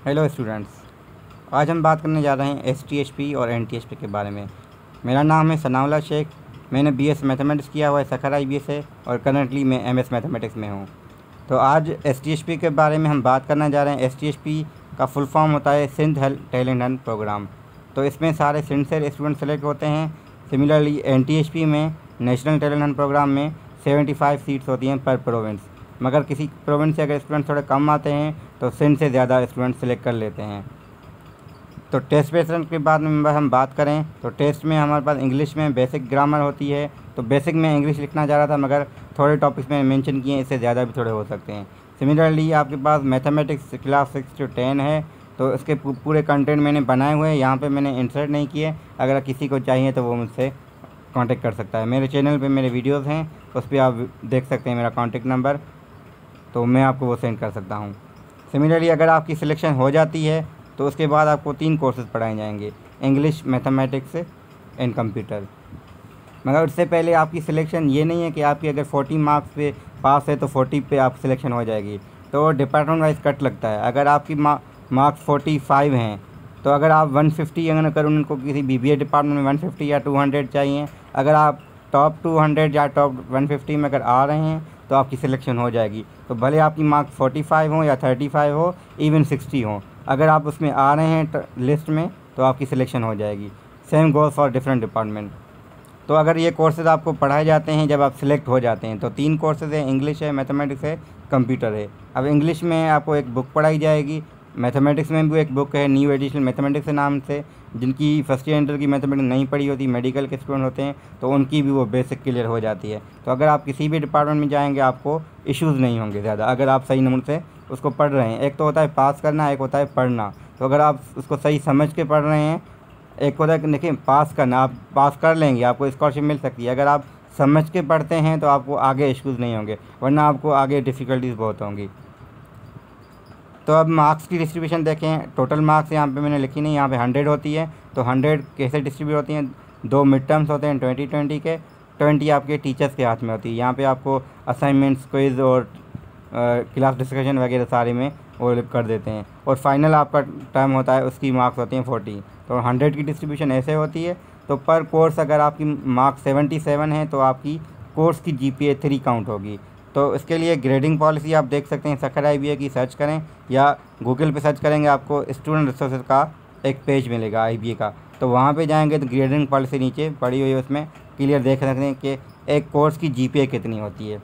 Hello students, आज हम बात करने जा रहे हैं एसटीएचपी और एनटीएचपी के बारे में। मेरा नाम है सनाउल्लाह शेख। मैंने बीएस मैथमेटिक्स किया हुआ है सखर आईबीए से और करंटली मैं एमएस मैथमेटिक्स में हूँ। तो आज एसटीएचपी के बारे में हम बात करना जा रहे हैं। एसटीएचपी का फुल फॉर्म होता है सिंध टैलेंट हंट प्रोग्राम। तो इसमें सारे सिंध से स्टूडेंट सेलेक्ट होते हैं। सिमिलरली एनटीएचपी में नेशनल टैलेंट हंट प्रोग्राम में 75 सीट्स होती हैं पर प्रोविंस, मगर किसी प्रोविंस से अगर स्टूडेंट थोड़े कम आते हैं तो सिंध से ज़्यादा स्टूडेंट सेलेक्ट कर लेते हैं। तो टेस्ट पेपर के बाद में हम बात करें तो टेस्ट में हमारे पास इंग्लिश में बेसिक ग्रामर होती है। तो बेसिक में इंग्लिश लिखना चाह रहा था, मगर थोड़े टॉपिक्स में मेंशन किए, इससे ज़्यादा भी थोड़े हो सकते हैं। सिमिलरली आपके पास मैथमेटिक्स क्लास 6 to 10 है, तो इसके पूरे कंटेंट मैंने बनाए हुए हैं, यहाँ पे मैंने इंसर्ट नहीं किए। अगर किसी को चाहिए तो वो मुझसे कांटेक्ट कर सकता है। मेरे चैनल पे मेरे वीडियोस हैं, उस पर आप देख सकते हैं मेरा कांटेक्ट नंबर, तो मैं आपको वो सेंड कर सकता हूँ। सिमिलरली अगर आपकी सिलेक्शन हो जाती है तो उसके बाद आपको 3 कोर्सेज़ पढ़ाए जाएंगे, इंग्लिश, मैथमेटिक्स एंड कंप्यूटर। मगर उससे पहले आपकी सिलेक्शन ये नहीं है कि आपकी अगर 40 मार्क्स पे पास है तो 40 पे आप सिलेक्शन हो जाएगी। तो डिपार्टमेंट वाइज कट लगता है। अगर आपकी मार्क्स 45 हैं तो अगर आप 150 अगर उनको किसी बीबीए डिपार्टमेंट में 150 या 200 चाहिए, अगर आप टॉप 200 या टॉप 150 में अगर आ रहे हैं तो आपकी सिलेक्शन हो जाएगी। तो भले आपकी मार्क्स 45 हो या 35 हो, इवन 60 हो, अगर आप उसमें आ रहे हैं लिस्ट में तो आपकी सिलेक्शन हो जाएगी। Same goals for different department. तो अगर ये कोर्सेज़ आपको पढ़ाए जाते हैं जब आप सिलेक्ट हो जाते हैं तो 3 कोर्सेज़ हैं, इंग्लिश है, मैथमेटिक्स है, कंप्यूटर है। अब इंग्लिश में आपको एक बुक पढ़ाई जाएगी, मैथमेटिक्स में भी एक बुक है न्यू एडिशनल मैथमेटिक्स के नाम से। जिनकी फर्स्ट ईयर इंटर की मैथमेटिक्स नहीं पढ़ी होती, मेडिकल के स्टूडेंट होते हैं, तो उनकी भी वो बेसिक क्लियर हो जाती है। तो अगर आप किसी भी डिपार्टमेंट में जाएंगे आपको इश्यूज़ नहीं होंगे ज़्यादा, अगर आप सही नंबर से उसको पढ़ रहे हैं। एक तो होता है पास करना, एक होता है पढ़ना। तो अगर आप उसको सही समझ के पढ़ रहे हैं, एक होता है कि देखिए पास करना, आप पास कर लेंगे, आपको स्कॉलरशिप मिल सकती है। अगर आप समझ के पढ़ते हैं तो आपको आगे इश्यूज़ नहीं होंगे, वरना आपको आगे डिफ़िकल्टीज़ बहुत होंगी। तो अब मार्क्स की डिस्ट्रीब्यूशन देखें। टोटल मार्क्स यहाँ पे मैंने लिखी नहीं, यहाँ पे 100 होती है। तो 100 कैसे डिस्ट्रीब्यूट होती हैं? 2 मिड टर्म्स होते हैं 20-20 के, 20 आपके टीचर्स के हाथ में होती है। यहाँ पे आपको असाइनमेंट्स, क्विज़ और क्लास डिस्कशन वगैरह सारे में वो कर देते हैं। और फाइनल आपका टर्म होता है, उसकी मार्क्स होती हैं 40। तो 100 की डिस्ट्रीब्यूशन ऐसे होती है। तो पर कोर्स अगर आपकी मार्क्स 77 है तो आपकी कोर्स की GPA 3 काउंट होगी। तो इसके लिए ग्रेडिंग पॉलिसी आप देख सकते हैं, सखर आईबीए की सर्च करें या गूगल पे सर्च करेंगे, आपको स्टूडेंट रिसोर्सेज का एक पेज मिलेगा आईबीए का। तो वहाँ पे जाएंगे तो ग्रेडिंग पॉलिसी नीचे पड़ी हुई है, उसमें क्लियर देख सकते हैं कि एक कोर्स की GPA कितनी होती है।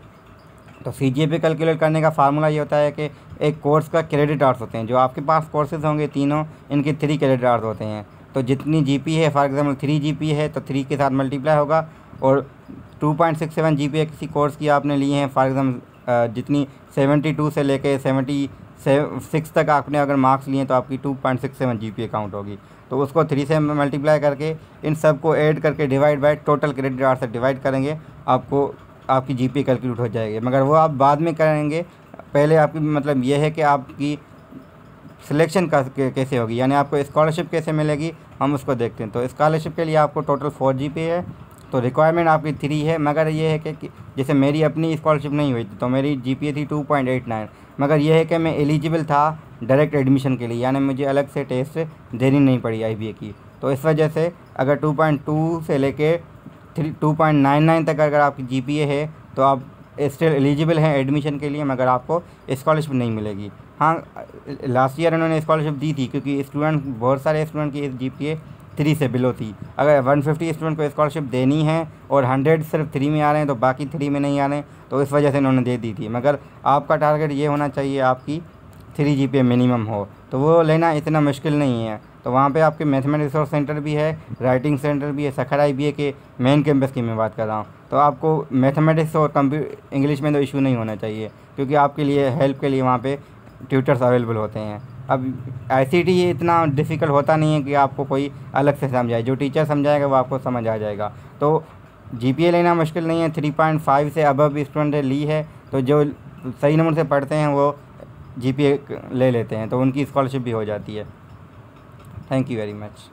तो CGPA कैलकुलेट करने का फार्मूला ये होता है कि एक कोर्स का क्रेडिट आवर्स होते हैं। जो आपके पास कोर्सेज होंगे तीनों, इनके 3 क्रेडिट आवर्स होते हैं। तो जितनी GPA है, फॉर एग्जाम्पल 3 GPA है तो 3 के साथ मल्टीप्लाई होगा। और 2.67 GPA किसी कोर्स की आपने लिए हैं, फॉर एग्जाम्पल जितनी 72 से लेके 76 तक आपने अगर मार्क्स लिए तो आपकी 2.67 GPA काउंट होगी। तो उसको 3 से मल्टीप्लाई करके इन सब को ऐड करके divide by total credit hour से डिवाइड करेंगे, आपको आपकी GPA कैलकुलेट हो जाएगी। मगर वो आप बाद में करेंगे, पहले आपकी मतलब ये है कि आपकी सिलेक्शन कैसे होगी, यानी आपको स्कॉलरशिप कैसे मिलेगी, हम उसको देखते हैं। तो स्कॉलरशिप के लिए आपको टोटल 4 GPA है, तो रिक्वायरमेंट आपकी 3 है। मगर ये है कि जैसे मेरी अपनी स्कॉलरशिप नहीं हुई थी तो मेरी GPA थी 2.89, मगर यह है कि मैं एलिजिबल था डायरेक्ट एडमिशन के लिए, यानी मुझे अलग से टेस्ट देनी नहीं पड़ी IBA की। तो इस वजह से अगर 2.2 से लेके 2.99 तक अगर आपकी GPA है तो आप स्टिल एलिजिबल हैं एडमिशन के लिए, मगर आपको स्कॉलरशिप नहीं मिलेगी। हाँ, लास्ट ईयर उन्होंने स्कॉलरशिप दी थी क्योंकि स्टूडेंट, बहुत सारे स्टूडेंट की GPA 3 से बिलो थी। अगर 150 स्टूडेंट को स्कॉलरशिप देनी है और 100 सिर्फ 3 में आ रहे हैं तो बाकी 3 में नहीं आ रहे हैं, तो इस वजह से उन्होंने दे दी थी। मगर आपका टारगेट ये होना चाहिए आपकी 3 GPA मिनिमम हो, तो वो लेना इतना मुश्किल नहीं है। तो वहाँ पे आपके मैथमेटिक्स रिसोर्स सेंटर भी है, राइटिंग सेंटर भी है, सखर आईबीए के मेन कैंपस की मैं बात कर रहा हूँ। तो आपको मैथमेटिक्स और इंग्लिश में तो इशू नहीं होना चाहिए, क्योंकि आपके लिए हेल्प के लिए वहाँ पे ट्यूटर्स अवेलेबल होते हैं। अब ICT इतना डिफ़िकल्ट होता नहीं है कि आपको कोई अलग से समझाए, जो टीचर समझाएगा वो आपको समझ आ जाएगा। तो GPA लेना मुश्किल नहीं है, 3.5 से अबव स्टूडेंट ने ली है तो जो सही नंबर से पढ़ते हैं वो GPA ले लेते हैं, तो उनकी स्कॉलरशिप भी हो जाती है। Thank you very much.